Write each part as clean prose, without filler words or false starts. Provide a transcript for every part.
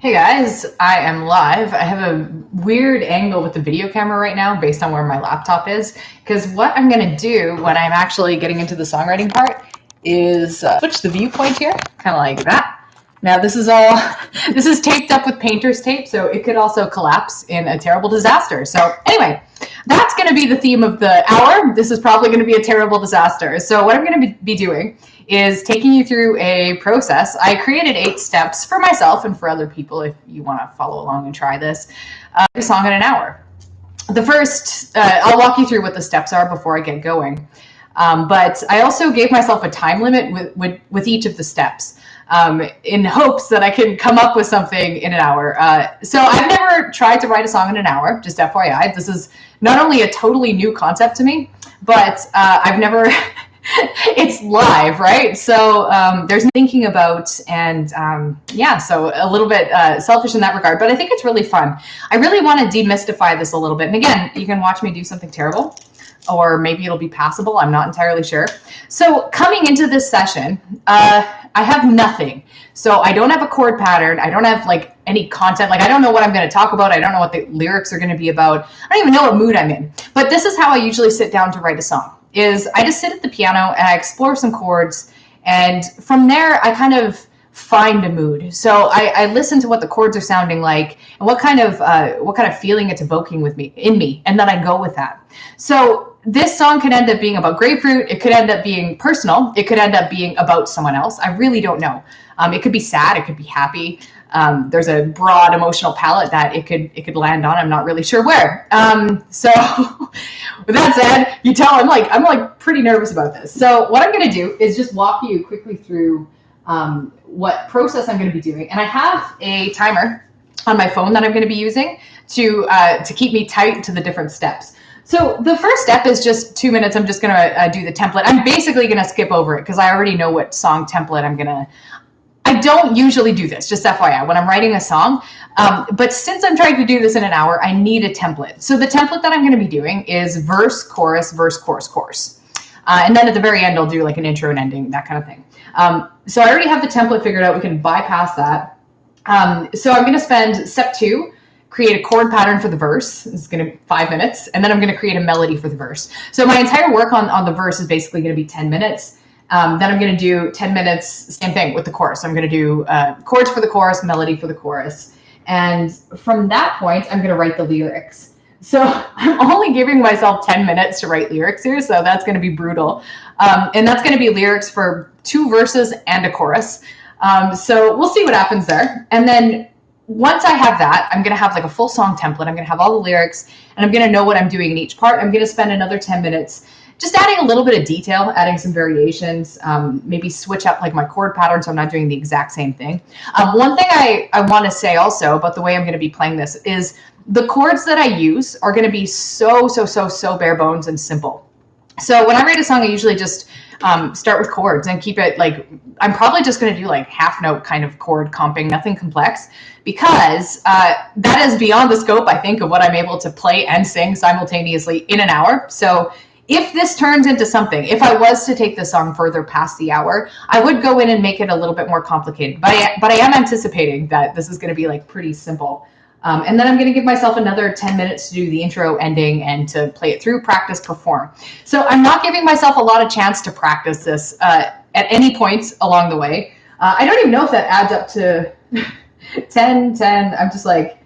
Hey guys, I am live. I have a weird angle with the video camera right now based on where my laptop is, because what I'm going to do when I'm actually getting into the songwriting part is switch the viewpoint here, kind of like that. Now this is taped up with painter's tape, so it could also collapse in a terrible disaster. So anyway, that's going to be the theme of the hour. This is probably going to be a terrible disaster. So what I'm going to be doing is taking you through a process. I created 8 steps for myself and for other people if you want to follow along and try this. A song in an hour. The first, I'll walk you through what the steps are before I get going. But I also gave myself a time limit with each of the steps in hopes that I can come up with something in an hour. So I've never tried to write a song in an hour, just FYI. This is not only a totally new concept to me, but I've never... It's live, right? So there's thinking about, and yeah, so a little bit selfish in that regard, but I think it's really fun. I really want to demystify this a little bit. And again, you can watch me do something terrible, or maybe it'll be passable. I'm not entirely sure. So coming into this session, I have nothing. So I don't have a chord pattern. I don't have like any content. Like I don't know what I'm going to talk about. I don't know what the lyrics are going to be about. I don't even know what mood I'm in. But this is how I usually sit down to write a song. Is I just sit at the piano and I explore some chords, and from there I kind of find a mood. So I listen to what the chords are sounding like and what kind of feeling it's evoking in me, and then I go with that. So this song could end up being about grapefruit. It could end up being personal. It could end up being about someone else. I really don't know. It could be sad. It could be happy. There's a broad emotional palette that it could land on. I'm not really sure where. So with that said, you tell I'm like pretty nervous about this. So what I'm going to do is just walk you quickly through what process I'm going to be doing. And I have a timer on my phone that I'm going to be using to keep me tight to the different steps. So the first step is just 2 minutes. I'm just going to do the template. I'm basically going to skip over it because I already know what song template I don't usually do this, just FYI, when I'm writing a song. But since I'm trying to do this in an hour, I need a template. So the template that I'm going to be doing is verse, chorus, chorus. And then at the very end, I'll do like an intro and ending, that kind of thing. So I already have the template figured out. We can bypass that. So I'm going to spend step 2, create a chord pattern for the verse. It's going to be 5 minutes. And then I'm going to create a melody for the verse. So my entire work on the verse is basically going to be 10 minutes. Then I'm going to do 10 minutes, same thing with the chorus. I'm going to do chords for the chorus, melody for the chorus. And from that point, I'm going to write the lyrics. So I'm only giving myself 10 minutes to write lyrics here, so that's going to be brutal. And that's going to be lyrics for 2 verses and a chorus. So we'll see what happens there. And then once I have that, I'm going to have like a full song template. I'm going to have all the lyrics, and I'm going to know what I'm doing in each part. I'm going to spend another 10 minutes just adding a little bit of detail, adding some variations, maybe switch up like my chord pattern so I'm not doing the exact same thing. One thing I want to say also about the way I'm going to be playing this is the chords that I use are going to be so bare bones and simple. So when I write a song, I usually just start with chords and keep it like, I'm probably just going to do like half note kind of chord comping, nothing complex, because that is beyond the scope, I think, of what I'm able to play and sing simultaneously in an hour. So if this turns into something, if I was to take this song further past the hour, I would go in and make it a little bit more complicated. But I am anticipating that this is going to be like pretty simple. And then I'm going to give myself another 10 minutes to do the intro, ending, and to play it through, practice, perform. So I'm not giving myself a lot of chance to practice this at any point along the way. I don't even know if that adds up to 10. I'm just like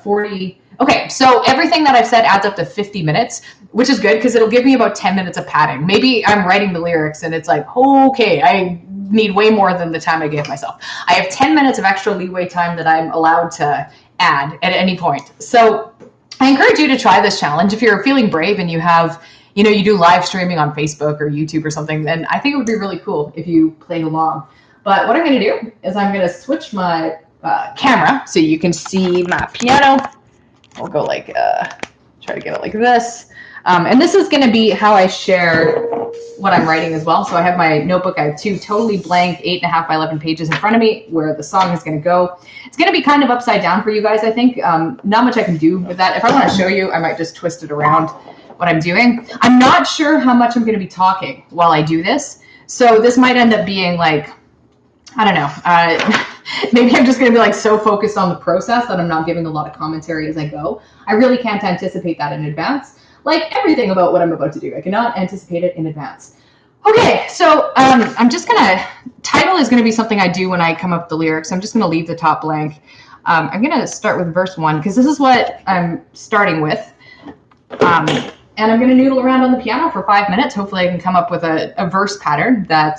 40. Okay, so everything that I've said adds up to 50 minutes, which is good because it'll give me about 10 minutes of padding. Maybe I'm writing the lyrics and it's like, okay, I need way more than the time I gave myself. I have 10 minutes of extra leeway time that I'm allowed to add at any point. So I encourage you to try this challenge. If you're feeling brave and you have, you do live streaming on Facebook or YouTube or something, then I think it would be really cool if you played along. But what I'm going to do is I'm going to switch my camera so you can see my piano. We'll go like, try to get it like this. And this is going to be how I share what I'm writing as well. So I have my notebook. I have 2 totally blank 8.5 by 11 pages in front of me where the song is going to go. It's going to be kind of upside down for you guys, I think. Not much I can do with that. If I want to show you, I might just twist it around what I'm doing. I'm not sure how much I'm going to be talking while I do this. So this might end up being like, I don't know. Maybe I'm just going to be like so focused on the process that I'm not giving a lot of commentary as I go. I really can't anticipate that in advance. Like everything about what I'm about to do, I cannot anticipate it in advance. Okay, so I'm just gonna, title is gonna be something I do when I come up with the lyrics. I'm just gonna leave the top blank. I'm gonna start with verse 1 because this is what I'm starting with. And I'm gonna noodle around on the piano for 5 minutes. Hopefully I can come up with a verse pattern that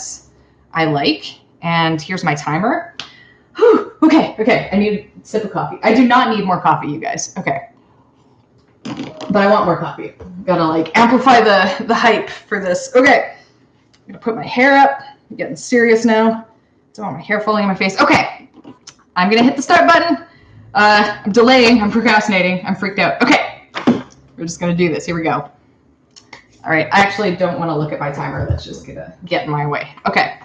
I like. And here's my timer. Whew, okay, I need a sip of coffee. I do not need more coffee, you guys. Okay. But I want more coffee. Gotta like amplify the hype for this. Okay. I'm gonna put my hair up. I'm getting serious now. Don't want my hair falling in my face. Okay. I'm gonna hit the start button. I'm delaying. I'm procrastinating. I'm freaked out. Okay. We're just gonna do this. Here we go. All right. I actually don't want to look at my timer. That's just gonna get in my way. Okay.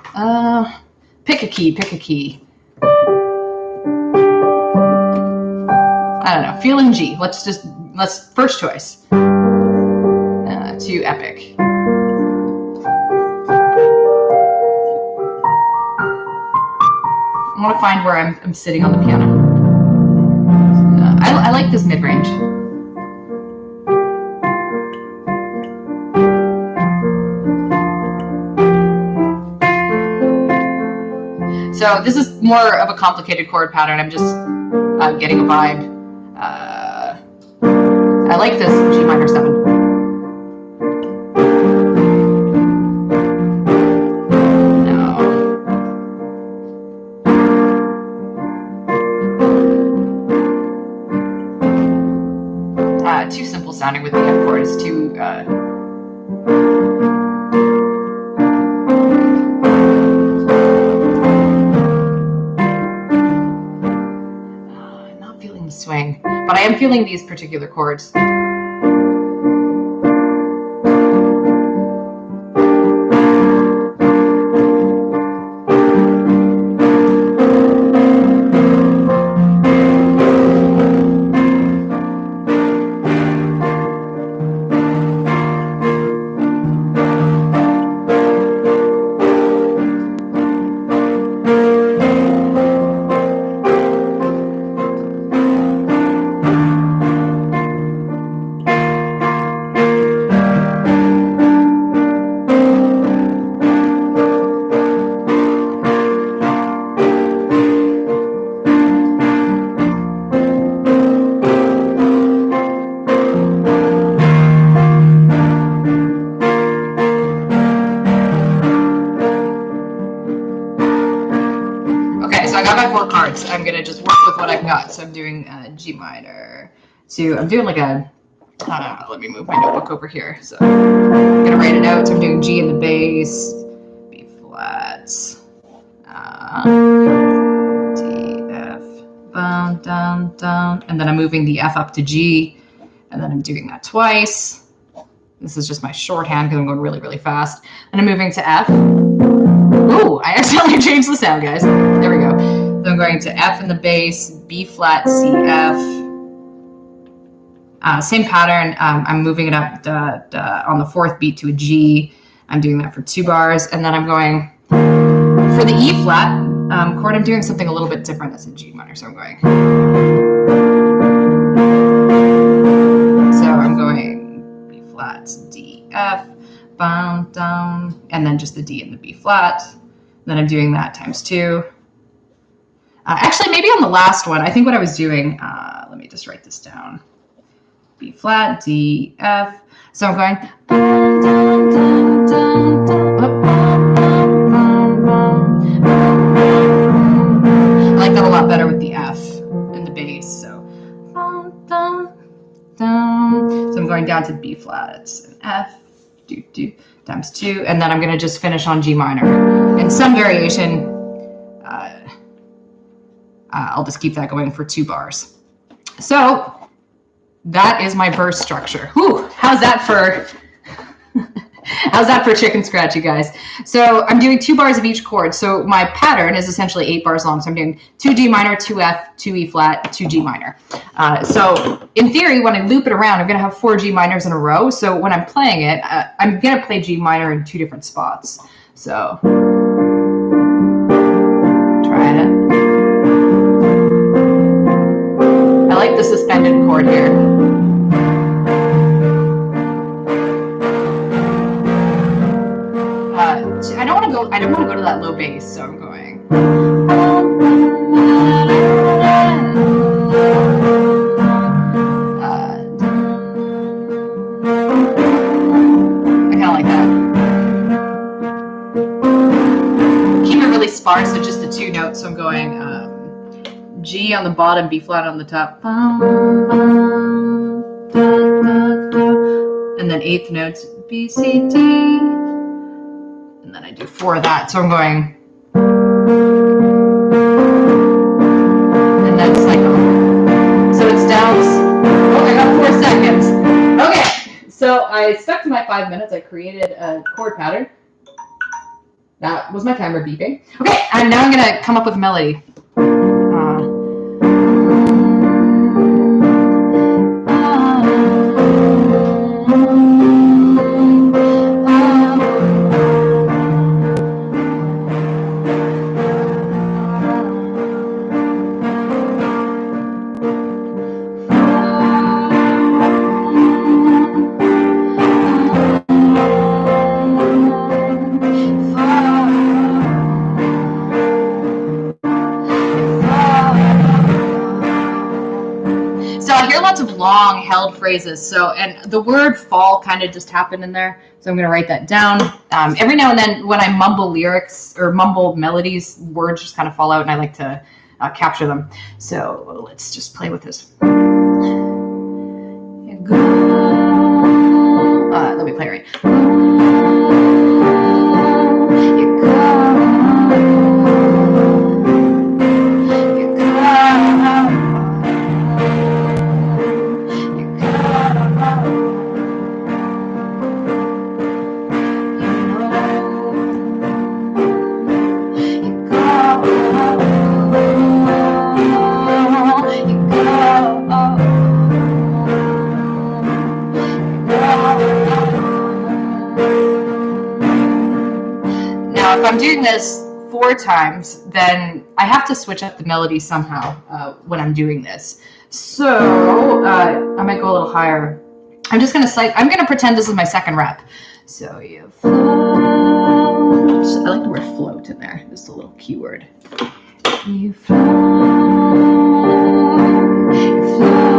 Pick a key. Pick a key. I don't know. Feel in G. Let's first choice. To epic. I want to find where I'm sitting on the piano. I like this mid-range. So this is more of a complicated chord pattern. I'm just getting a vibe. I like this G minor 7. Too simple sounding with the F chord. It's too I'm not feeling the swing, but I am feeling these particular chords. I'm gonna just work with what I've got. So I'm doing G minor. So I'm doing like a, let me move my notebook over here. So I'm gonna write it out. So I'm doing G in the bass, B flat, D, F, down, down, down. And then I'm moving the F up to G. And then I'm doing that twice. This is just my shorthand because I'm going really, really fast. And I'm moving to F. Ooh, I accidentally changed the sound, guys. There we go. So I'm going to F in the bass, B flat, C, F. Same pattern. I'm moving it up on the 4th beat to a G. I'm doing that for 2 bars. And then I'm going for the E flat chord. I'm doing something a little bit different. That's a G minor. So I'm going. So I'm going B flat, D, F, down, down, and then just the D and the B flat. Then I'm doing that times 2. Actually, maybe on the last one, I think what I was doing, let me just write this down. B flat, D, F. So I'm going. I like that a lot better with the F in the bass. So I'm going down to B flat and F, times 2, and then I'm going to just finish on G minor. In some variation, I'll just keep that going for 2 bars. So that is my verse structure. Whew, how's that for chicken scratch, you guys? So I'm doing 2 bars of each chord. So my pattern is essentially 8 bars long. So I'm doing 2 G minor, 2 F, 2 E flat, 2 G minor. So in theory, when I loop it around, I'm going to have 4 G minors in a row. So when I'm playing it, I'm going to play G minor in 2 different spots. So try it. chord here. I don't want to go to that low bass, so I'm going. I kind of like that. Keep it really sparse, so just the two notes. So I'm going G on the bottom, B flat on the top, and then eighth notes B, C, D, and then I do 4 of that. So I'm going, and then cycle. So it's down. Oh, I got 4 seconds. Okay, so I stuck to my 5 minutes. I created a chord pattern. That was my timer beeping. Okay, and now I'm gonna come up with a melody. Long held phrases. So, and the word fall kind of just happened in there. So I'm going to write that down. Every now and then when I mumble lyrics or mumble melodies, words just kind of fall out and I like to capture them. So let's just play with this. Let me play right. If I'm doing this 4 times, then I have to switch up the melody somehow when I'm doing this. So I might go a little higher. I'm gonna pretend this is my second rep. So you float. I like the word float in there. Just a little keyword. You float. You float.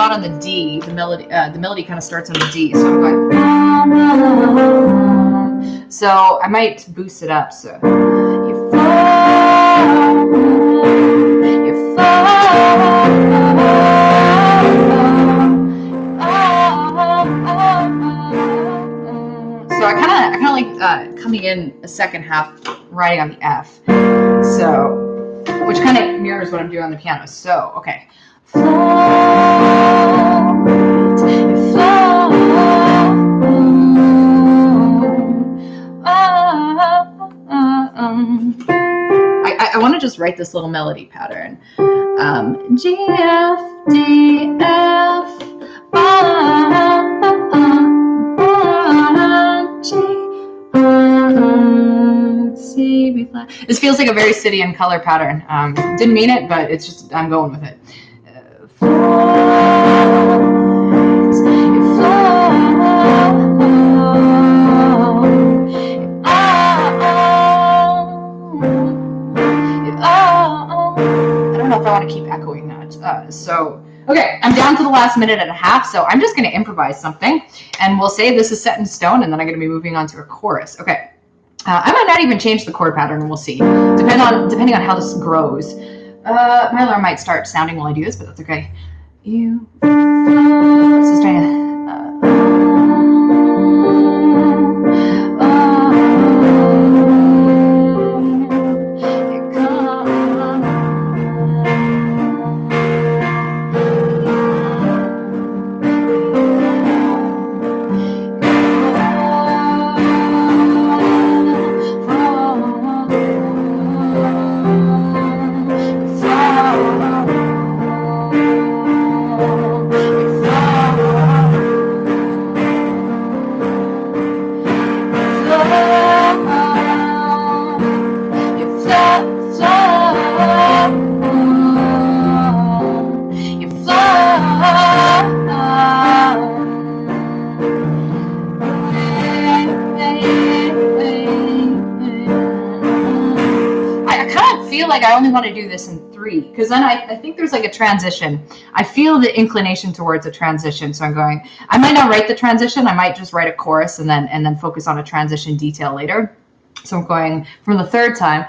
On the D, the melody kind of starts on the D, so I'm going. So I might boost it up. So you fall, you fall. So I kind of like coming in a second half, riding on the F. So, which kind of mirrors what I'm doing on the piano. So okay. I want to just write this little melody pattern. G, F, D, F, G, C, B flat. This feels like a very City and Color pattern. Didn't mean it, but it's just, I'm going with it. I want to keep echoing that. So, okay, I'm down to the last minute and a half, so I'm just going to improvise something, and we'll say this is set in stone, and then I'm going to be moving on to a chorus. Okay, I might not even change the chord pattern, and we'll see, depending on how this grows. My alarm might start sounding while I do this, but that's okay. You float. So trying to. like I only want to do this in 3, because then I think there's like a transition. I feel the inclination towards a transition, so I'm going. I might not write the transition. I might just write a chorus and then focus on a transition detail later. So I'm going from the 3rd time.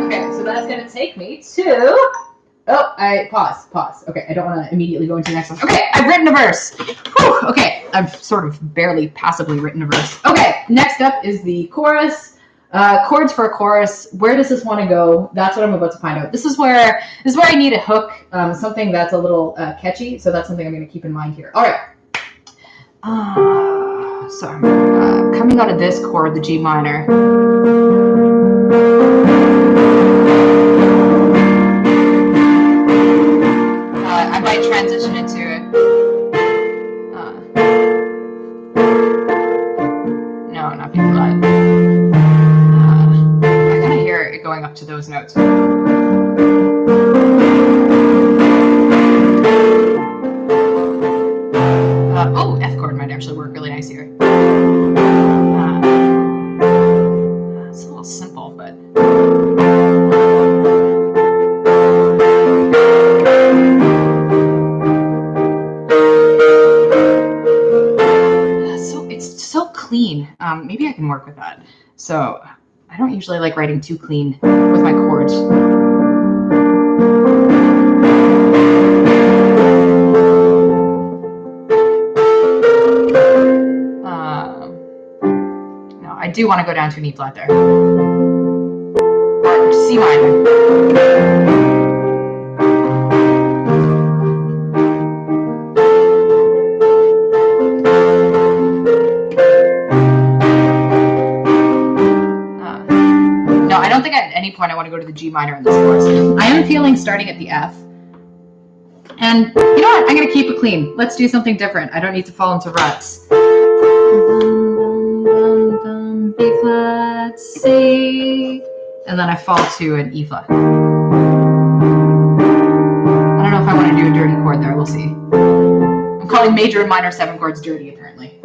Okay, so that's going to take me to... Oh, I pause. Okay, I don't want to immediately go into the next one. Okay, I've written a verse. Whew, okay, I've sort of barely passively written a verse. Okay, next up is the chorus. Chords for a chorus. Where does this want to go? That's what I'm about to find out. This is where I need a hook, something that's a little catchy. So that's something I'm going to keep in mind here. All right. So I'm coming out of this chord, the G minor. I might transition into it. No, not B flat. I kind of hear it going up to those notes. Oh, F chord might actually work really nice here. It's a little simple, but. It's so clean. Maybe I can work with that. So I don't usually like writing too clean with my chords. No, I do want to go down to an E flat there. Or C minor. I don't think at any point I want to go to the G minor in this chorus. I am feeling starting at the F. And you know what? I'm going to keep it clean. Let's do something different. I don't need to fall into ruts. B flat, C. And then I fall to an E flat. I don't know if I want to do a dirty chord there. We'll see. I'm calling major and minor 7 chords dirty, apparently.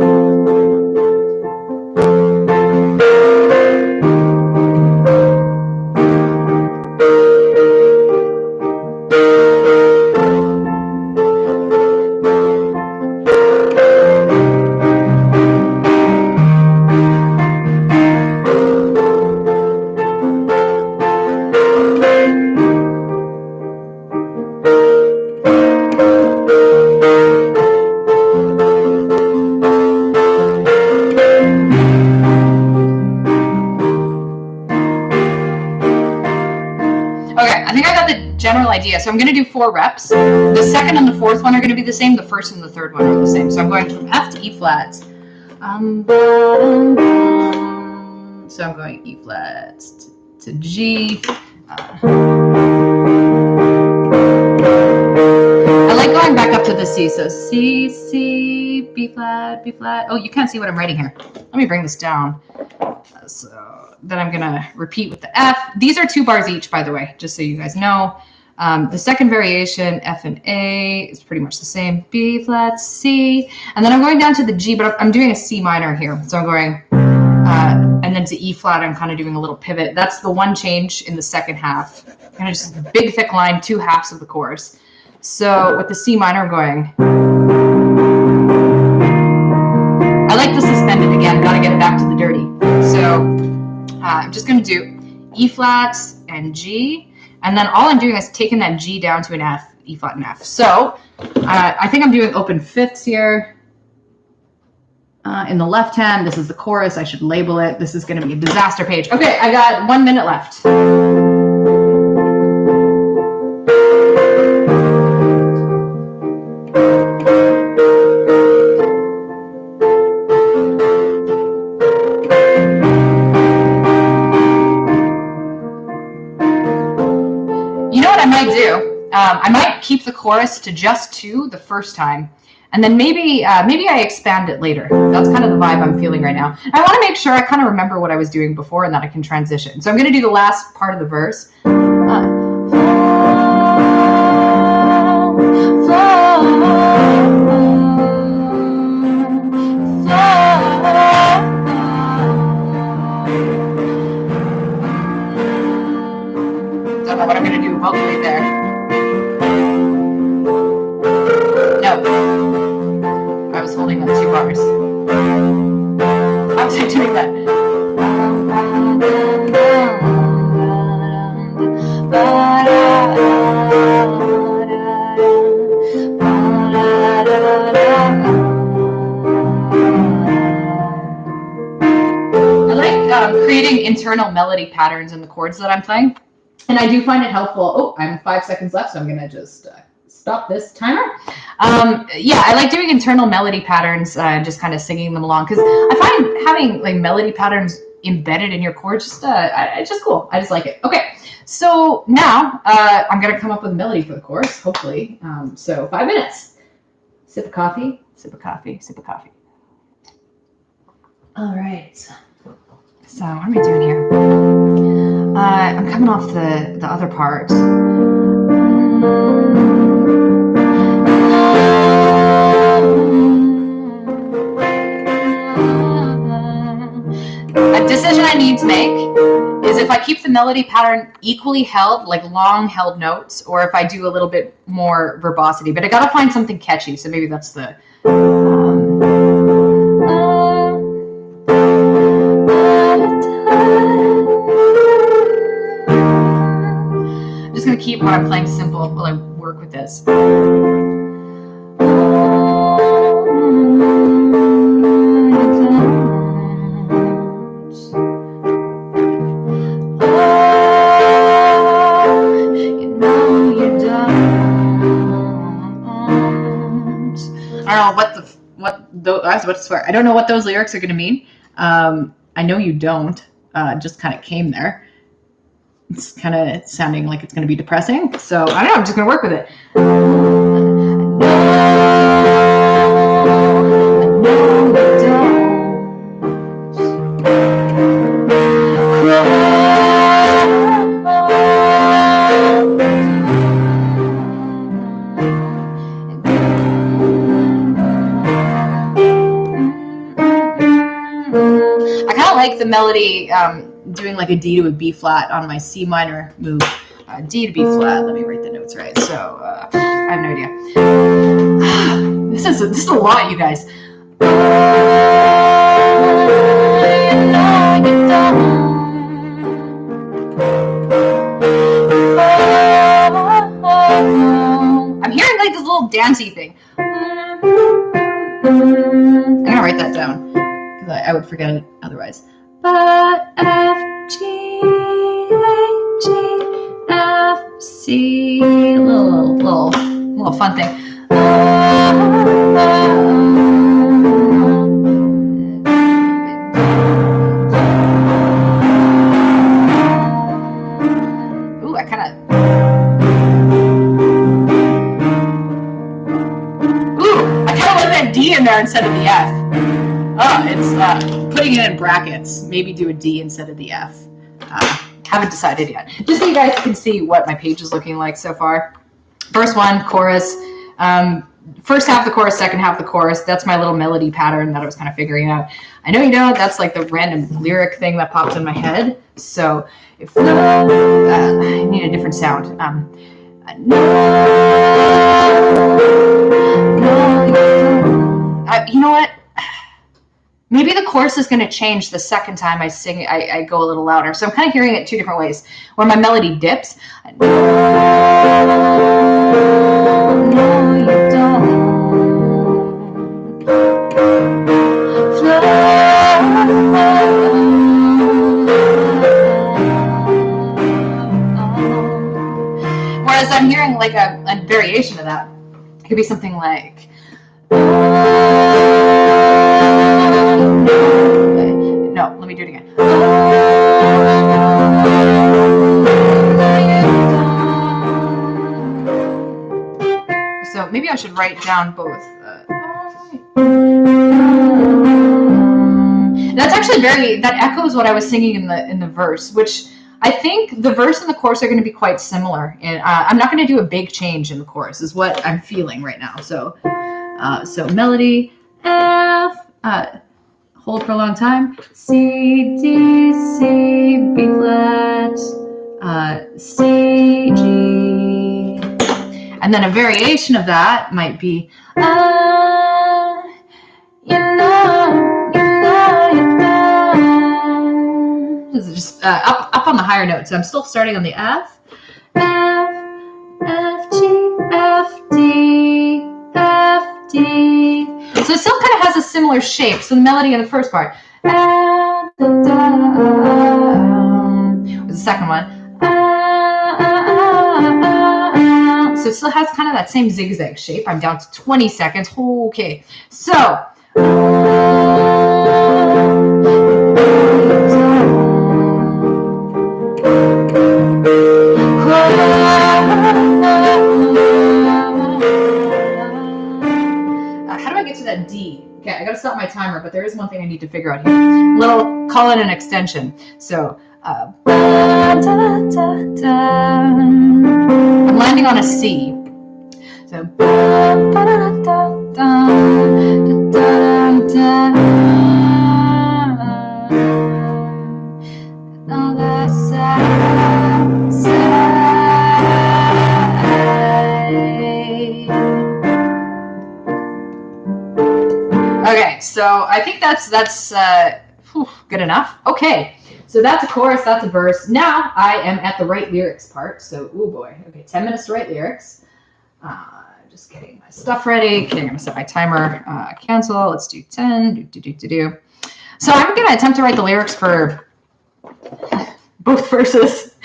General idea. So I'm going to do 4 reps. The second and the fourth one are going to be the same. The first and the third one are the same. So I'm going from F to E flat. So I'm going E flat to G. I like going back up to the C. So C, C, B flat, B flat. Oh, you can't see what I'm writing here. Let me bring this down. So then I'm going to repeat with the F. These are 2 bars each, by the way, just so you guys know. The second variation, F and A, is pretty much the same. B flat, C. And then I'm going down to the G, but I'm doing a C minor here. So I'm going, and then to E flat, I'm kind of doing a little pivot. That's the one change in the second half. Kind of just a big, thick line, 2 halves of the chorus. So with the C minor, I'm going. I like the suspended again. Got to get it back to the dirty. So I'm just going to do E flat and G. And then all I'm doing is taking that G down to an F, E flat and F. So I think I'm doing open fifths here. In the left hand, this is the chorus. I should label it. This is going to be a disaster page. Okay, I got 1 minute left. I might keep the chorus to just 2 the first time, And then maybe I expand it later. That's kind of the vibe I'm feeling right now. I want to make sure I kind of remember what I was doing before and that I can transition. So I'm going to do the last part of the verse. Don't know what I'm going to do vocally there. No. I was holding on 2 bars. I was doing that. I like creating internal melody patterns in the chords that I'm playing. And I do find it helpful. Oh, I'm 5 seconds left, so I'm going to just stop this timer. Yeah, I like doing internal melody patterns, just kind of singing them along, because I find having like melody patterns embedded in your chords it's just cool. I just like it. Okay, so now I'm going to come up with a melody for the chorus, hopefully. So 5 minutes. Sip of coffee, sip of coffee, sip of coffee. All right. So what am I doing here? I'm coming off the other part. A decision I need to make is if I keep the melody pattern equally held, like long held notes, or if I do a little bit more verbosity. But I gotta find something catchy, so maybe that's the I'm just gonna keep what I'm playing simple while I work with this. I don't know what those lyrics are going to mean. I know you don't. Just kind of came there. It's kind of sounding like it's going to be depressing. So I don't know. I'm just going to work with it. The melody doing like a D to a B flat on my C minor move. D to B flat. Let me write the notes right. So I have no idea. This is a lot, you guys. I'm hearing like this little dancey thing. I'm gonna write that down because I would forget it otherwise. But F, G, A, G, F, C, little fun thing. Ooh, I kind of want that D in there instead of the F. Oh, it's putting it in brackets. Maybe do a D instead of the F. Haven't decided yet. Just so you guys can see what my page is looking like so far. First one, chorus. First half the chorus, second half the chorus. That's my little melody pattern that I was kind of figuring out. I know you know that's like the random lyric thing that popped in my head. So if I need a different sound. You know what? Maybe the chorus is going to change the second time I sing it. I go a little louder. So I'm kind of hearing it 2 different ways. Where my melody dips. Whereas I'm hearing like a variation of that. It could be something like... No, let me do it again. So maybe I should write down both. That's actually that echoes what I was singing in the verse, which I think the verse and the chorus are going to be quite similar. And I'm not going to do a big change in the chorus, is what I'm feeling right now. So melody, F, hold for a long time, C, D, C, B flat, C, G. And then a variation of that might be, This is just up on the higher note. So I'm still starting on the F, F, G, F, D, F, D. So it still kind of has a similar shape. So the melody in the first part, was the second one. So it still has kind of that same zigzag shape. I'm down to 20 seconds. Okay, so. How do I get to that D? Okay, I gotta stop my timer, but there is one thing I need to figure out here. Call it an extension. So, I'm landing on a C. So, okay, so I think that's good enough. Okay, so that's a chorus, that's a verse. Now I am at the right lyrics part. So, oh boy, okay, 10 minutes to write lyrics. Just getting my stuff ready. Okay, I'm gonna set my timer. Cancel. Let's do 10. So I'm gonna attempt to write the lyrics for both verses,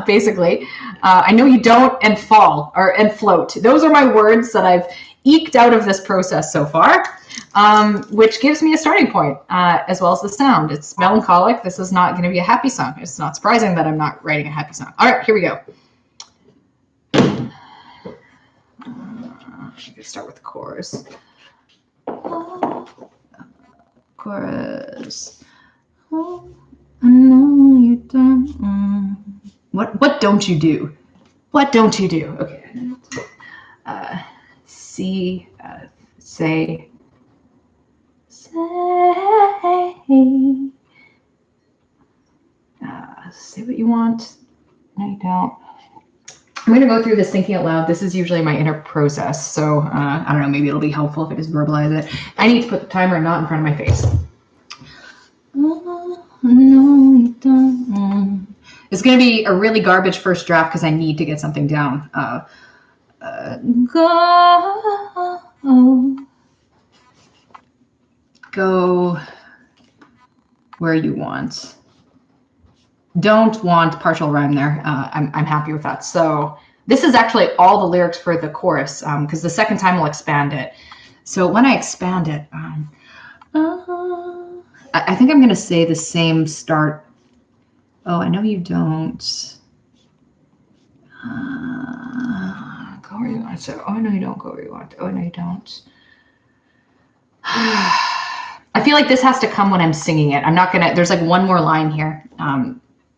basically. I know you don't and fall and float. Those are my words that I've eked out of this process so far, which gives me a starting point, as well as the sound. It's melancholic. This is not going to be a happy song. It's not surprising that I'm not writing a happy song. All right, here we go. I'm going to start with the chorus. Chorus. Oh, I know you don't. What don't you do? What don't you do? Okay. See, say. Say what you want. No, you don't. I'm going to go through this thinking out loud. This is usually my inner process. So I don't know, maybe it'll be helpful if I just verbalize it. I need to put the timer not in front of my face. Oh, no, you don't. It's going to be a really garbage first draft because I need to get something down. Go where you want. Don't want partial rhyme there. I'm happy with that. So this is actually all the lyrics for the chorus, because the second time we'll expand it. So when I expand it, I think I'm going to say the same start. Oh, I know you don't. Go where you want. So, oh, no, you don't go where you want. Oh, no, you don't. I feel like this has to come when I'm singing it. I'm not going to, there's like one more line here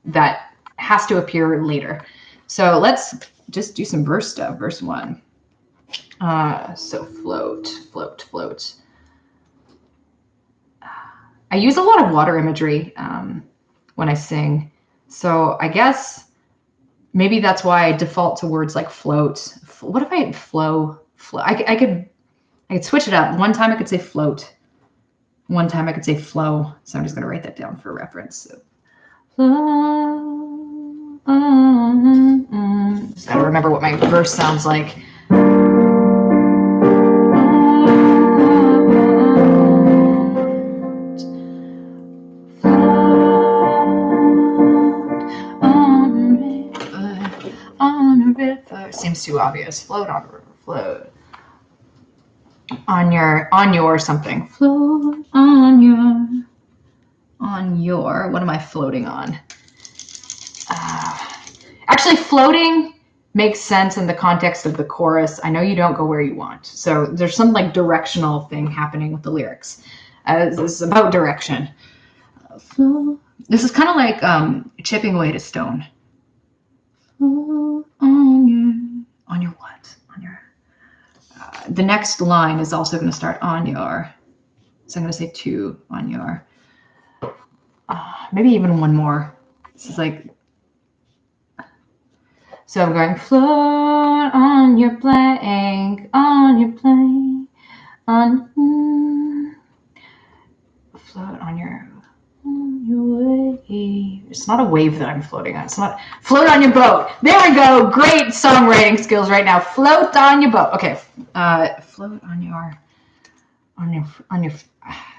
that has to appear later. So let's just do some verse stuff. Verse 1. So float, float, float. I use a lot of water imagery when I sing. So I guess maybe that's why I default to words like float. What if I flow? I could switch it up. One time I could say float. One time I could say flow. So I'm just going to write that down for reference. So, just got to remember what my verse sounds like. On a river. Seems too obvious. Float on a river. Float. On your something. Float on your, what am I floating on? Actually, floating makes sense in the context of the chorus. I know you don't go where you want. So there's some like directional thing happening with the lyrics. This is about direction. This is kind of like chipping away at a stone. On your what? On your. The next line is also going to start on your. So I'm going to say 2 on your. Maybe even one more. This is like. So I'm going float on your plank, on your plane, float on your wave. It's not a wave that I'm floating on. It's not float on your boat. There we go. Great songwriting skills right now. Float on your boat. Okay. Float on your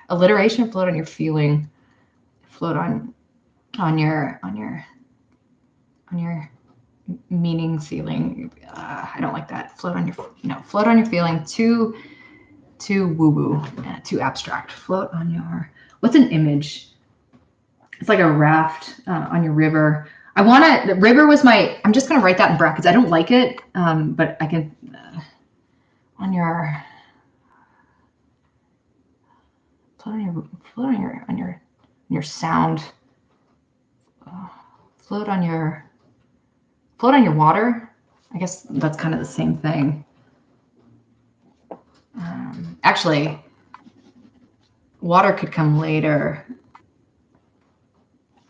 alliteration. Float on your feeling. Float on your meaning ceiling. I don't like that. Float on your feeling. Too woo woo. Too abstract. Float on your. What's an image? It's like a raft on your river. The river was my. I'm just gonna write that in brackets. I don't like it, but I can. On your sound. Float on your water. I guess that's kind of the same thing. Actually, water could come later.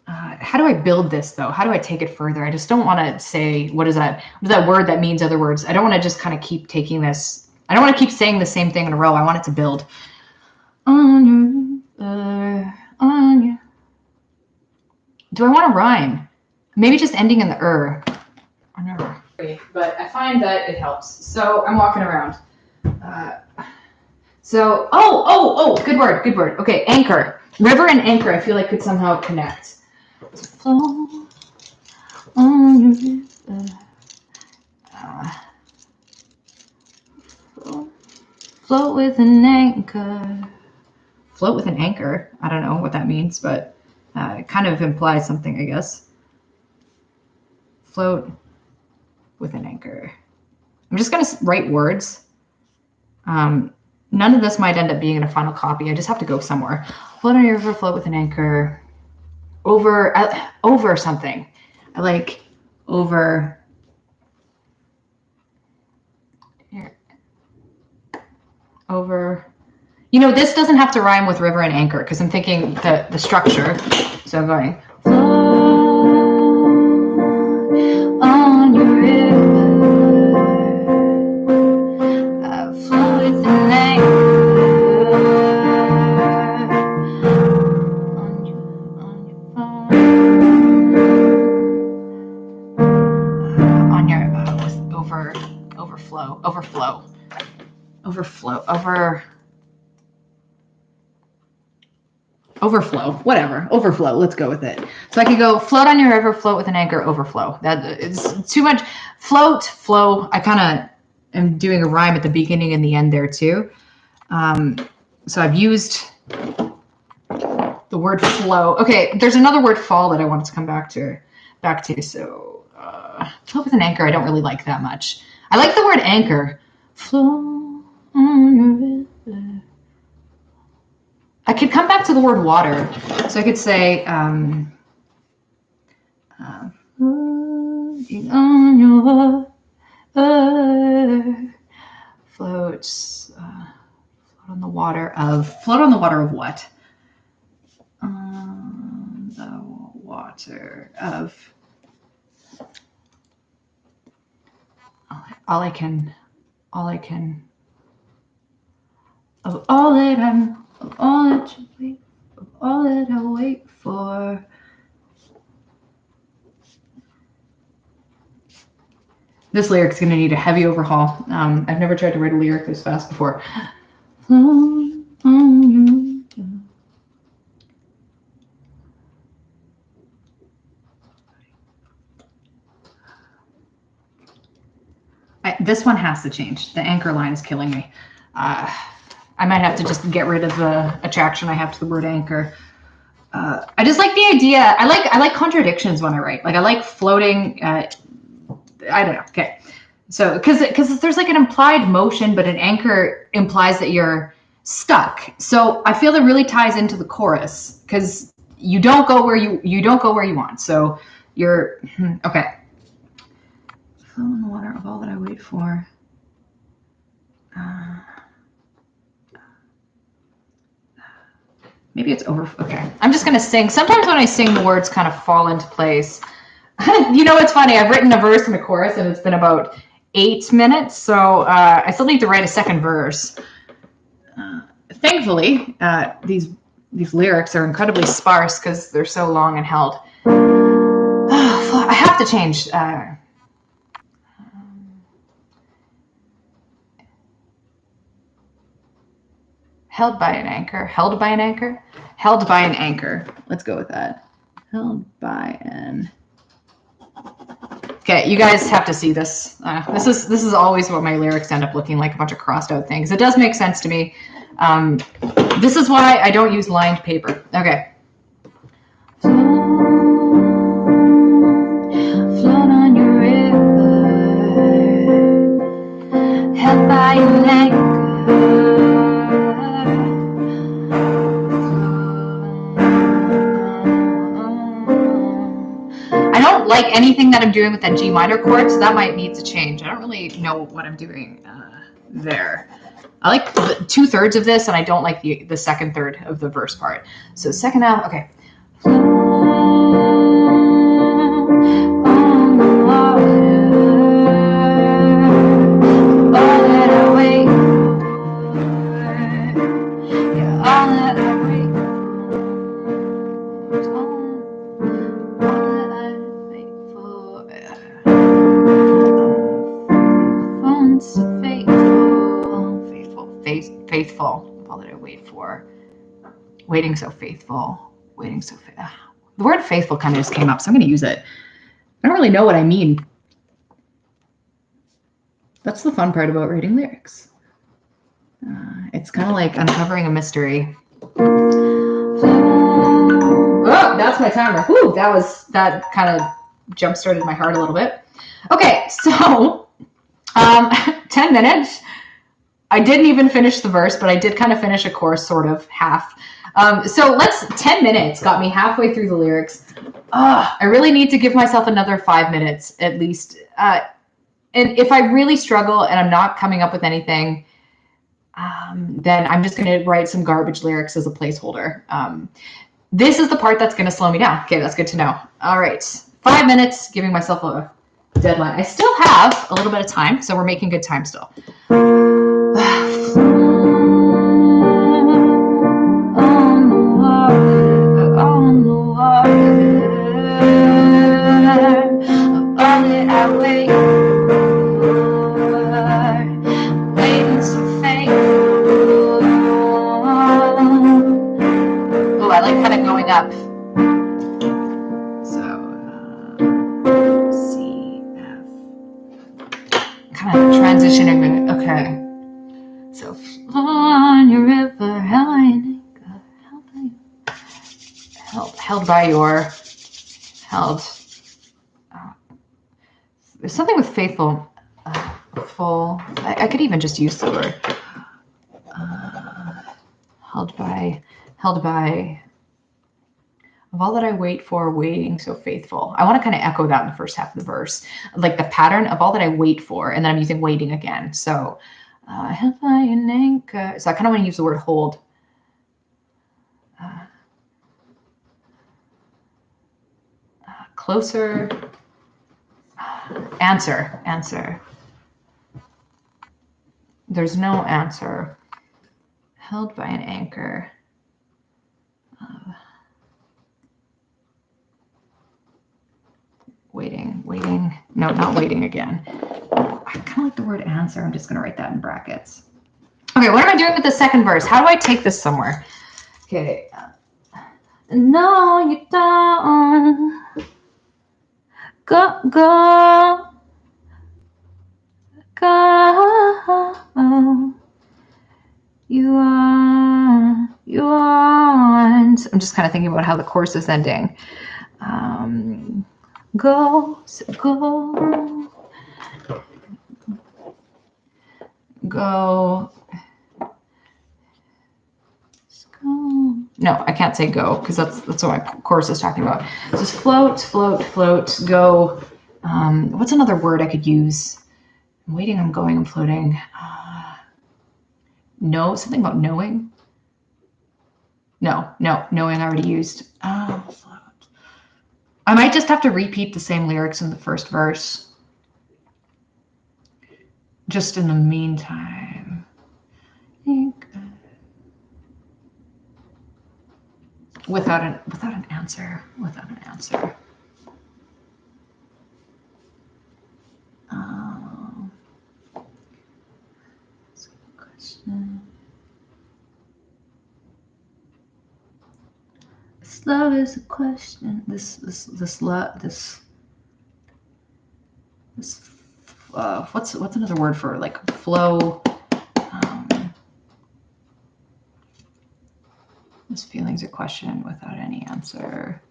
How do I build this though? How do I take it further? I just don't want to say, what is that word that means other words? I don't want to just kind of keep taking this. I don't want to keep saying the same thing in a row. I want it to build. On your. Do I want to rhyme? Maybe just ending in the But I find that it helps. So I'm walking around. Good word. Okay, anchor. River and anchor I feel like could somehow connect. Float on your river. Float with an anchor. Float with an anchor. I don't know what that means, but it kind of implies something, I guess. Float with an anchor. I'm just going to write words. None of this might end up being in a final copy. I just have to go somewhere. Float on your river, float with an anchor. Over something. I like over. Here. Over. You know, this doesn't have to rhyme with river and anchor because I'm thinking the structure. So I'm going. On your river, float with an anchor. On your overflow, whatever, overflow. Let's go with it. So I could go float on your river, float with an anchor, overflow. That is too much. Float, flow. I kind of am doing a rhyme at the beginning and the end there too. So I've used the word flow. Okay, there's another word, fall, that I wanted to come back to. So float with an anchor, I don't really like that much. I like the word anchor. Flow on your river. I could come back to the word water. So I could say, floating on your water, floats, float on the water of what? On the water of, all I can, of all that I wait for. This lyric's going to need a heavy overhaul. I've never tried to write a lyric this fast before. This one has to change. The anchor line is killing me. I might have to just get rid of the attraction I have to the word anchor. I just like the idea. I like contradictions when I write. Like I like floating. I don't know. Okay. So, because there's like an implied motion, but an anchor implies that you're stuck. So I feel that really ties into the chorus because you don't go where you don't go where you want. So you're okay. Flow in the water of all that I wait for. Maybe it's over. Okay. I'm just gonna sing. Sometimes when I sing, the words kind of fall into place. You know, it's funny. I've written a verse and a chorus, and it's been about 8 minutes. So I still need to write a second verse. Thankfully, these lyrics are incredibly sparse because they're so long and held. I have to change. Held by an anchor. Held by an anchor. Held by an anchor. Let's go with that. Held by an. Okay, you guys have to see this. This is always what my lyrics end up looking like, a bunch of crossed out things. It does make sense to me. This is why I don't use lined paper. Okay. Float on your river, held by an anchor. I don't like anything that I'm doing with that G minor chord, so that might need to change. I don't really know what I'm doing there. I like 2/3 of this, and I don't like the second third of the verse part. So second half, okay. Faithful, all that I wait for. Waiting so faithful. Waiting so faithful. The word faithful kind of just came up, so I'm going to use it. I don't really know what I mean. That's the fun part about writing lyrics. It's kind of like uncovering a mystery. Oh, that's my timer. Whew, that kind of jump-started my heart a little bit. Okay, so 10 minutes. I didn't even finish the verse, but I did kind of finish a chorus, sort of, half. So 10 minutes got me halfway through the lyrics. I really need to give myself another 5 minutes at least. And if I really struggle and I'm not coming up with anything, then I'm just going to write some garbage lyrics as a placeholder. This is the part that's going to slow me down. Okay, that's good to know. All right, 5 minutes, giving myself a deadline. I still have a little bit of time, so we're making good time still. I like kind of going up. So C, F. Kind of transitioning. Okay. So on your river, held by your, held. There's something with faithful, full. I could even just use the word held by, of all that I wait for, waiting so faithful. I want to kind of echo that in the first half of the verse, like the pattern of all that I wait for, and then I'm using waiting again. So held by an anchor. So I kind of want to use the word hold. Closer. Answer. There's no answer. Held by an anchor. Waiting. No, not waiting again. I kind of like the word answer. I'm just going to write that in brackets. Okay, what am I doing with the second verse? How do I take this somewhere? Okay. No, you don't. Go. You aren't. I'm just kind of thinking about how the chorus is ending. Go. go. No, I can't say go because that's what my chorus is talking about. Just float, float, float, go. What's another word I could use? I'm waiting, I'm going, I'm floating. No, something about knowing. No, knowing I already used. Float. I might just have to repeat the same lyrics in the first verse. Just in the meantime. Without an answer. Without an answer. That's a good question. This love is a question. What's another word for like flow? This feeling's a question without any answer.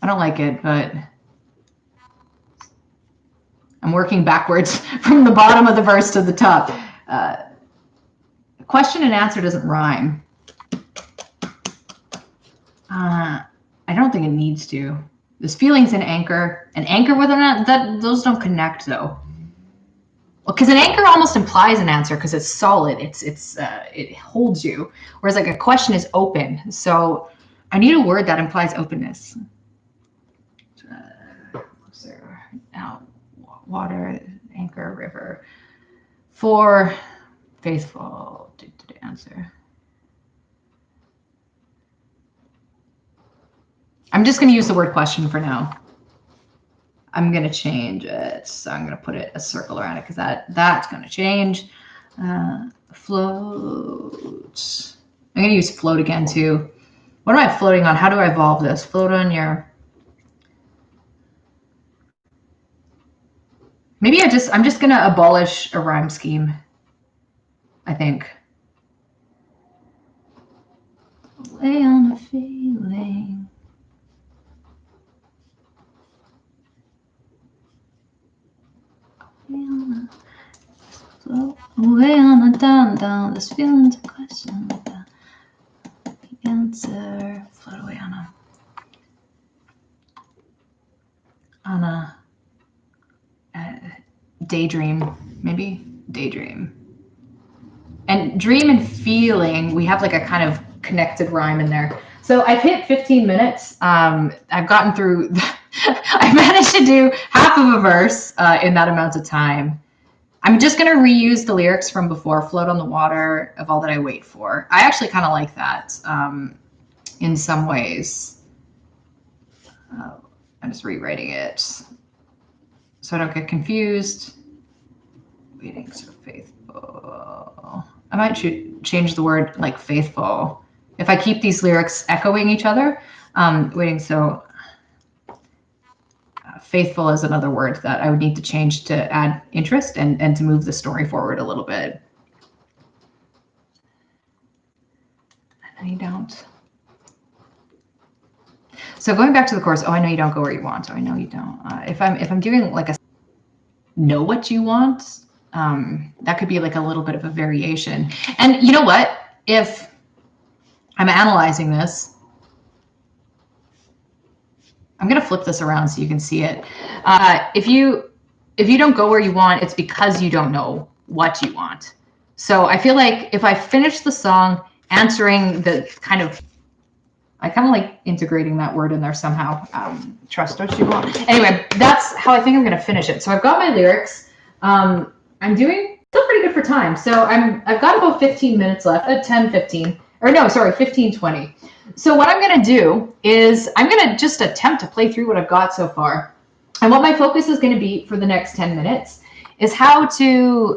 I don't like it, but I'm working backwards from the bottom of the verse to the top. Question and answer doesn't rhyme. I don't think it needs to. This feeling's an anchor. An anchor with those don't connect though. Well, because an anchor almost implies an answer because it's solid. It holds you. Whereas like a question is open. So I need a word that implies openness. Water, anchor, river. For faithful to answer. I'm just going to use the word question for now. I'm going to change it. So I'm going to put a circle around it because that's going to change. Float. I'm going to use float again too. What am I floating on? How do I evolve this? Float on your... Maybe I'm just going to abolish a rhyme scheme, I think. Lay on a feeling. Away on the down, this feeling's a question. The answer, float away on a daydream, maybe daydream. And dream and feeling, we have like a kind of connected rhyme in there. So I've hit 15 minutes. I've gotten through, I managed to do half of a verse in that amount of time. I'm just going to reuse the lyrics from before, float on the water of all that I wait for. I actually kind of like that in some ways. I'm just rewriting it so I don't get confused. Waiting so faithful. I might change the word like faithful. If I keep these lyrics echoing each other, waiting so... faithful is another word that I would need to change to add interest and to move the story forward a little bit. I know you don't. So going back to the chorus, oh, I know you don't go where you want. Oh, I know you don't. If I'm doing like a know what you want, that could be like a little bit of a variation. And you know what? If I'm analyzing this, I'm going to flip this around so you can see it. If you don't go where you want, it's because you don't know what you want. So I feel like if I finish the song answering the kind of, I kind of like integrating that word in there somehow. Trust what you want. Anyway, that's how I think I'm going to finish it. So I've got my lyrics. I'm doing still pretty good for time. So I've got about 15 minutes left, 10, 15, or no, sorry, 15, 20. So what I'm going to do is I'm going to just attempt to play through what I've got so far. And what my focus is going to be for the next 10 minutes is how to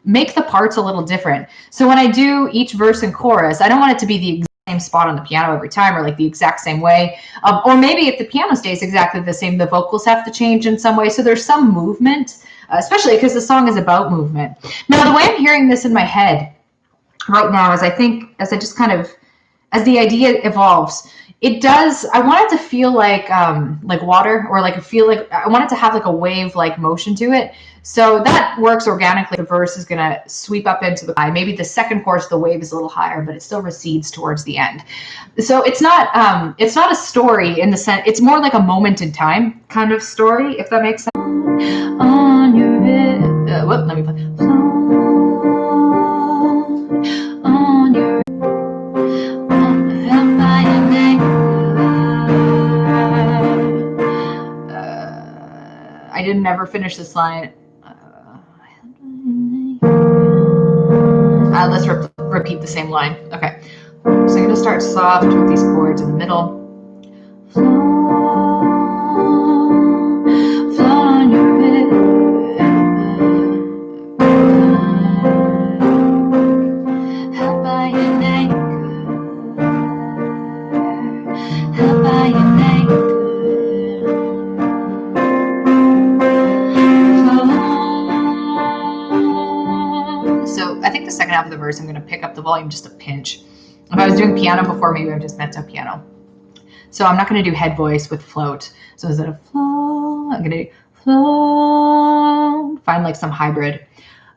make the parts a little different. So when I do each verse and chorus, I don't want it to be the exact same spot on the piano every time or like the exact same way. Or maybe if the piano stays exactly the same, the vocals have to change in some way. So there's some movement, especially because the song is about movement. Now, the way I'm hearing this in my head right now is I think as I just kind of as the idea evolves, it does. I want it to feel like water, or like feel like I want it to have like a wave like motion to it. So that works organically. The verse is gonna sweep up into the high. Maybe the second chorus, the wave is a little higher, but it still recedes towards the end. So it's not a story in the sense. It's more like a moment in time kind of story, if that makes sense. On your head, let me play. On your I didn't ever finish this line. Let's repeat the same line. Okay, so I'm going to start soft with these chords in the middle. Flow on your river, held by an anchor, held by an anchor. I think the second half of the verse, I'm going to pick up the volume just a pinch. If I was doing piano before, maybe I just mezzo piano. So I'm not going to do head voice with float. So instead of flow, I'm going to do flow. Find like some hybrid.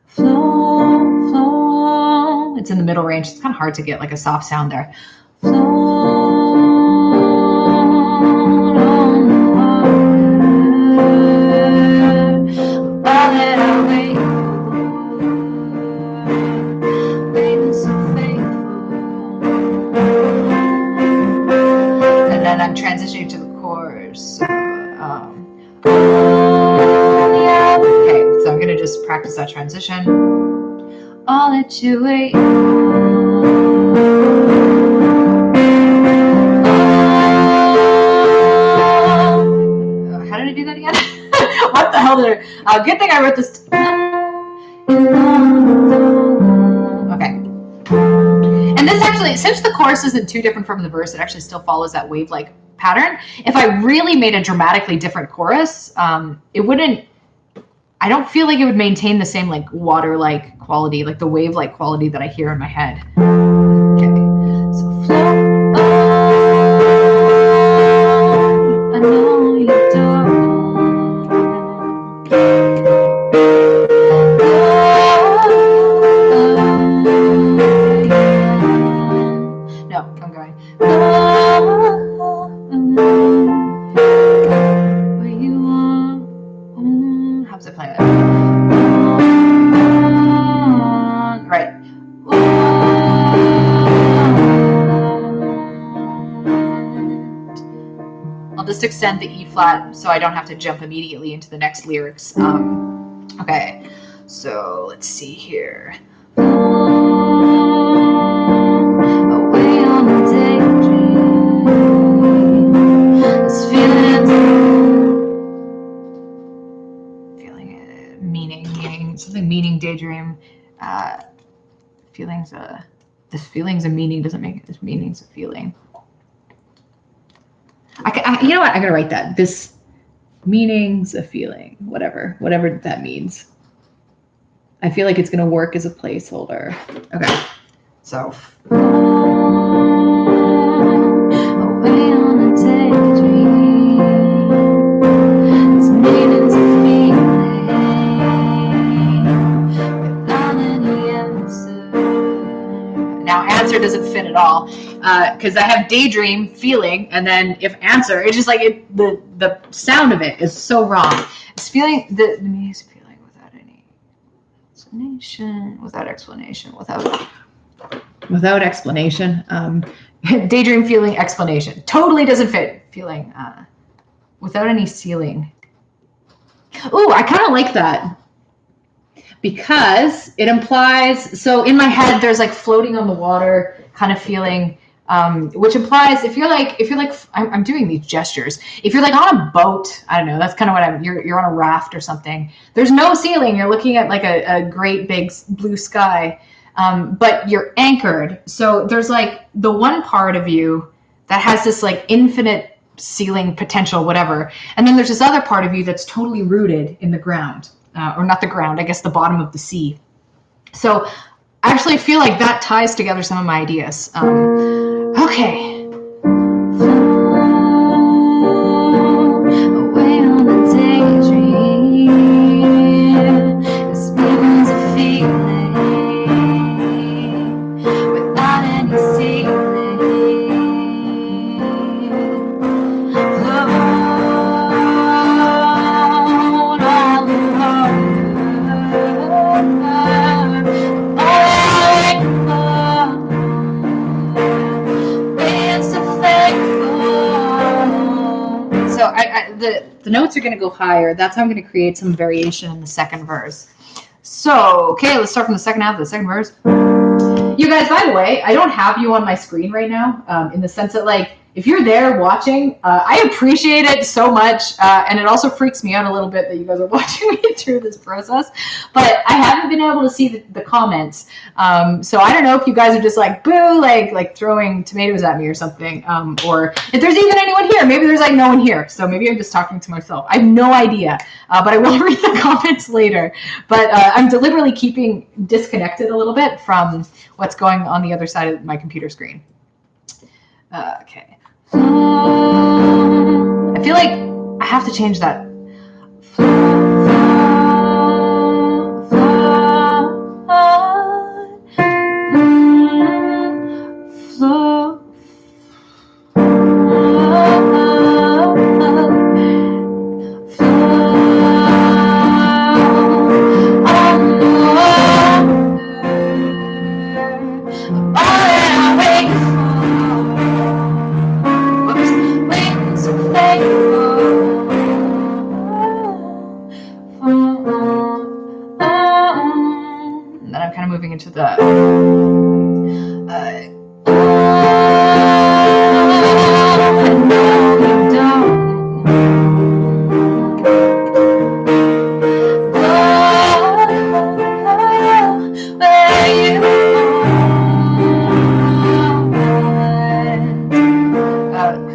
Flow, flow. It's in the middle range. It's kind of hard to get like a soft sound there. Flow. I'm transitioning to the chorus. Okay, so I'm gonna just practice that transition. I'll let you wait. How did I do that again? What the hell did I? Good thing I wrote this. Okay. And this actually, since the chorus isn't too different from the verse, it actually still follows that wave-like pattern. If I really made a dramatically different chorus, it wouldn't, I don't feel like it would maintain the same like water-like quality, like the wave-like quality that I hear in my head. Okay, so flow on, I know you don't. Just extend the E flat so I don't have to jump immediately into the next lyrics. Okay, so let's see here. Away on the daydream, this feeling, meaning, something meaning, daydream, feelings, this feeling's a meaning doesn't make it, this meaning's a feeling. You know what? I'm gonna write that. This meaning's a feeling, whatever that means. I feel like it's gonna work as a placeholder. Okay, so. Away on the daydream, this meaning's a feeling, without any answer. Now, answer doesn't fit at all. Because I have daydream, feeling, and then if answer, it's just like the sound of it is so wrong. It's feeling the music feeling without any explanation, without explanation. Daydream, feeling, explanation totally doesn't fit. Feeling without any ceiling. Ooh, I kind of like that because it implies. So in my head, there's like floating on the water kind of feeling. Which implies if you're like I'm doing these gestures. If you're like on a boat, I don't know. That's kind of what you're on a raft or something. There's no ceiling. You're looking at like a great big blue sky, but you're anchored. So there's like the one part of you that has this like infinite ceiling potential, whatever, and then there's this other part of you that's totally rooted in the ground, or not the ground. I guess the bottom of the sea. So I actually feel like that ties together some of my ideas. Okay. The notes are going to go higher. That's how I'm going to create some variation in the second verse. So, okay, let's start from the second half of the second verse. You guys, by the way, I don't have you on my screen right now, in the sense that, like, if you're there watching, I appreciate it so much, and it also freaks me out a little bit that you guys are watching me through this process, but I haven't been able to see the comments, so I don't know if you guys are just like, boo, like throwing tomatoes at me or something, or if there's even anyone here. Maybe there's like no one here, so maybe I'm just talking to myself. I have no idea, but I will read the comments later, but I'm deliberately keeping disconnected a little bit from what's going on the other side of my computer screen. Okay. I feel like I have to change that. Into the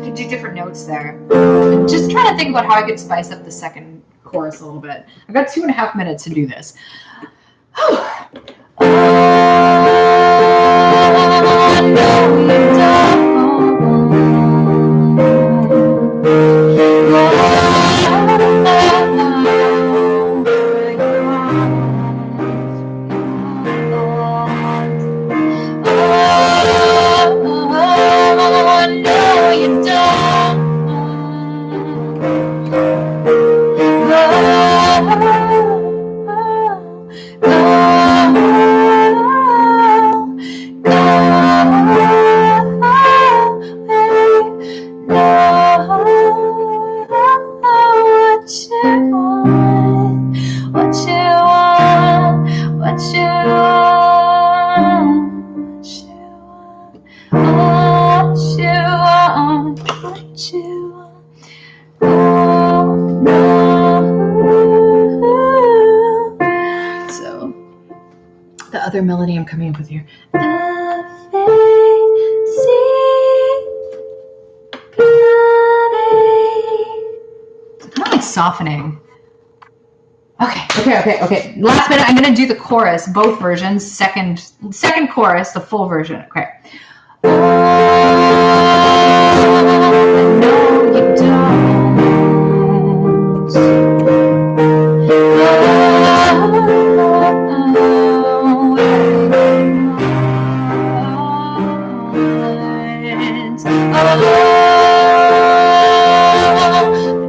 could do different notes there. Just trying to think about how I could spice up the second chorus a little bit. I've got 2.5 minutes to do this. Other melody I'm coming up with here. It's kind of like softening. Okay. Last minute, I'm gonna do the chorus, both versions. Second chorus, the full version. Okay.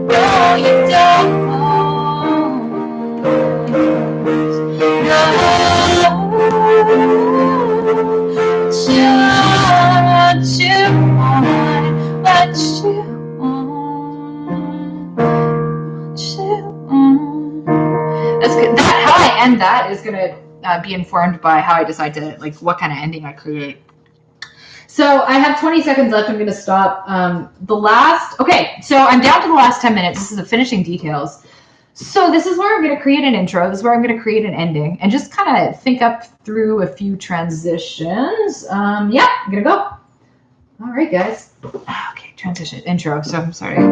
No, you don't. And that is going to be informed by how I decide to, like, what kind of ending I create. So I have 20 seconds left. I'm going to stop. Okay, so I'm down to the last 10 minutes. This is the finishing details. So this is where I'm going to create an intro. This is where I'm going to create an ending and just kind of think up through a few transitions. Yeah, I'm going to go. All right, guys. Okay, transition, intro. So I'm sorry.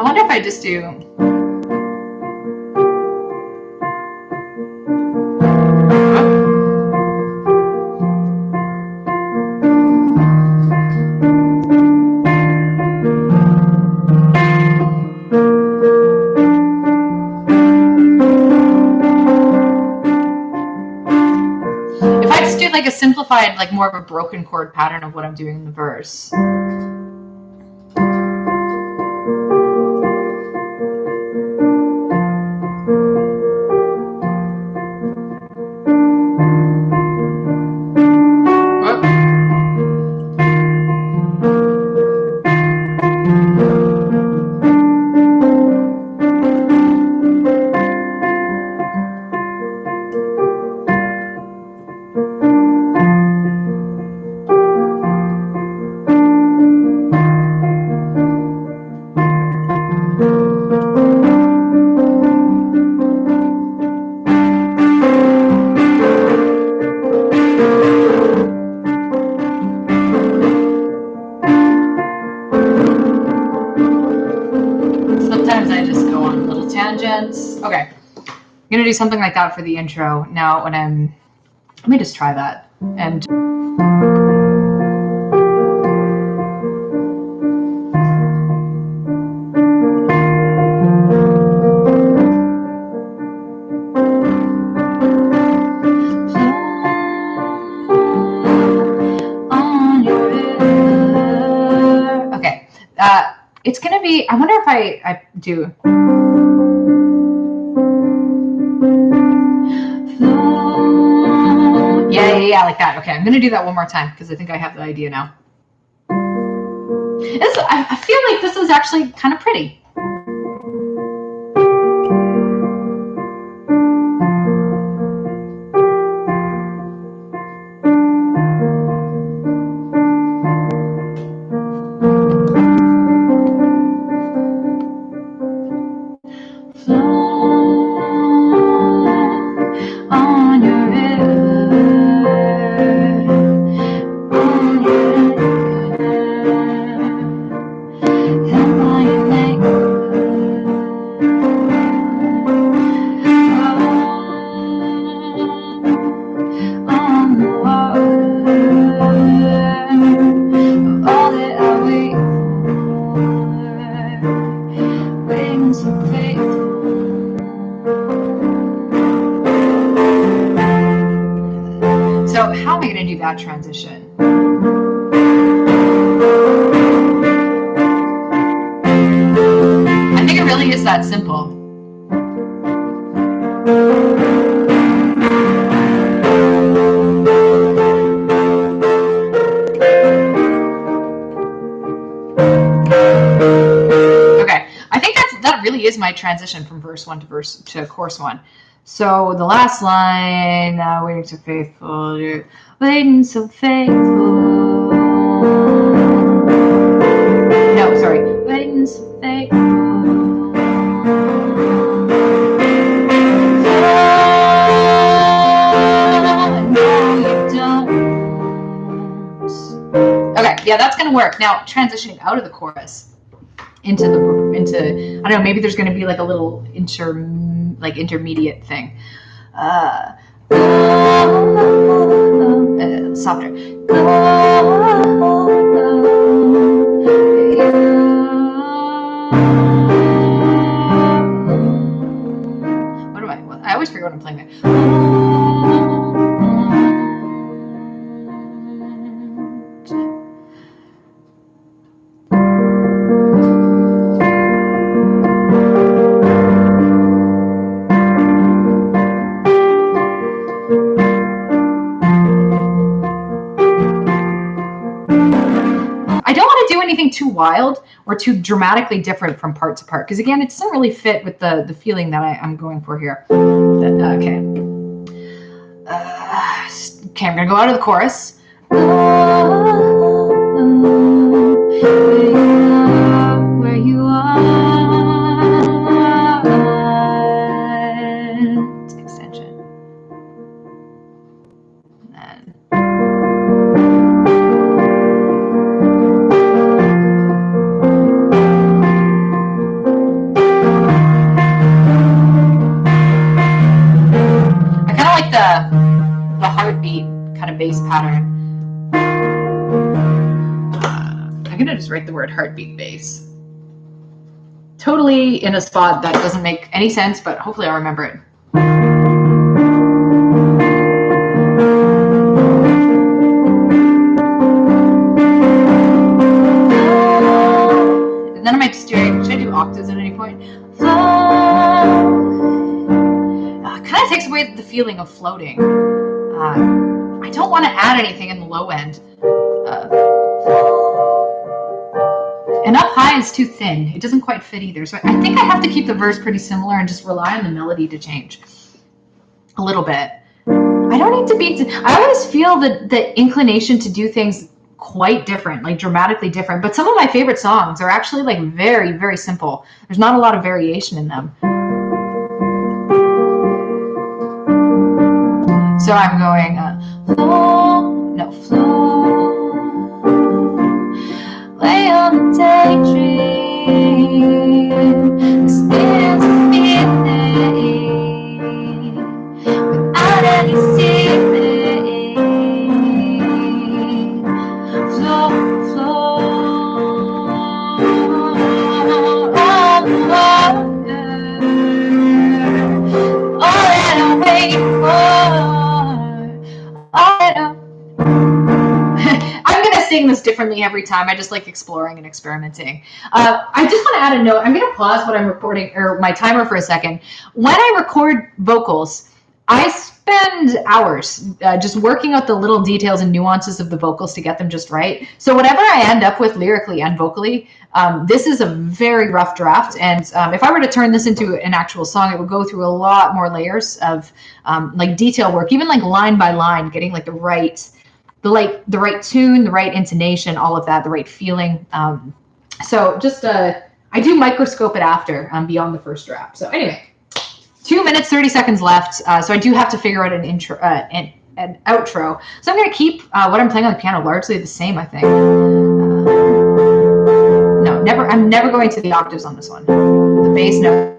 wonder if I just do. If I just do like a simplified, like more of a broken chord pattern of what I'm doing in the verse. Sometimes I just go on little tangents. Okay, I'm gonna do something like that for the intro. Now when let me just try that. And okay, it's gonna be, I wonder if I do. Yeah, like that. Okay, I'm gonna do that one more time because I think I have the idea now. I feel like this is actually kind of pretty. So how am I going to do that transition? I think it really is that simple. Okay, I think that really is my transition from verse 1 to chorus 1. So the last line, waiting so faithful, you're waiting so faithful. No, sorry, waiting so faithful. No, you don't. Okay, yeah, that's gonna work. Now transitioning out of the chorus into I don't know, maybe there's gonna be like a little intermediate thing. Softer. I always forget what I'm playing there. I don't want to do anything too wild or too dramatically different from part to part, because again, it doesn't really fit with the feeling that I'm going for here. Okay. Okay, I'm gonna go out of the chorus. Where you are. Extension. And then. like the heartbeat kind of bass pattern. I'm gonna just write the word heartbeat bass. Totally in a spot that doesn't make any sense, but hopefully I'll remember it. And then I might just do, should I do octaves at any point? Kind of takes away the feeling of floating. I don't want to add anything in the low end. And up high is too thin. It doesn't quite fit either. So I think I have to keep the verse pretty similar and just rely on the melody to change a little bit. I don't need to be, I always feel the inclination to do things quite different, like dramatically different. But some of my favorite songs are actually like very, very simple. There's not a lot of variation in them. So I'm going, flow. Lay on the daydream, experience a feeling without any ceiling. Flow, flow on the water. All that I wait for, all that I'm going to sing this differently every time. I just like exploring and experimenting. I just want to add a note. I'm going to pause what I'm recording, or my timer, for a second. When I record vocals, I spend hours just working out the little details and nuances of the vocals to get them just right. So whatever I end up with lyrically and vocally, this is a very rough draft. And if I were to turn this into an actual song, it would go through a lot more layers of like detail work, even like line by line, getting like the right tune, the right intonation, all of that, the right feeling. So just I do microscope it after beyond the first draft. So anyway, 2 minutes, 30 seconds left. So I do have to figure out an intro, an outro. So I'm going to keep what I'm playing on the piano largely the same, I think. No, never. I'm never going to the octaves on this one. The bass note.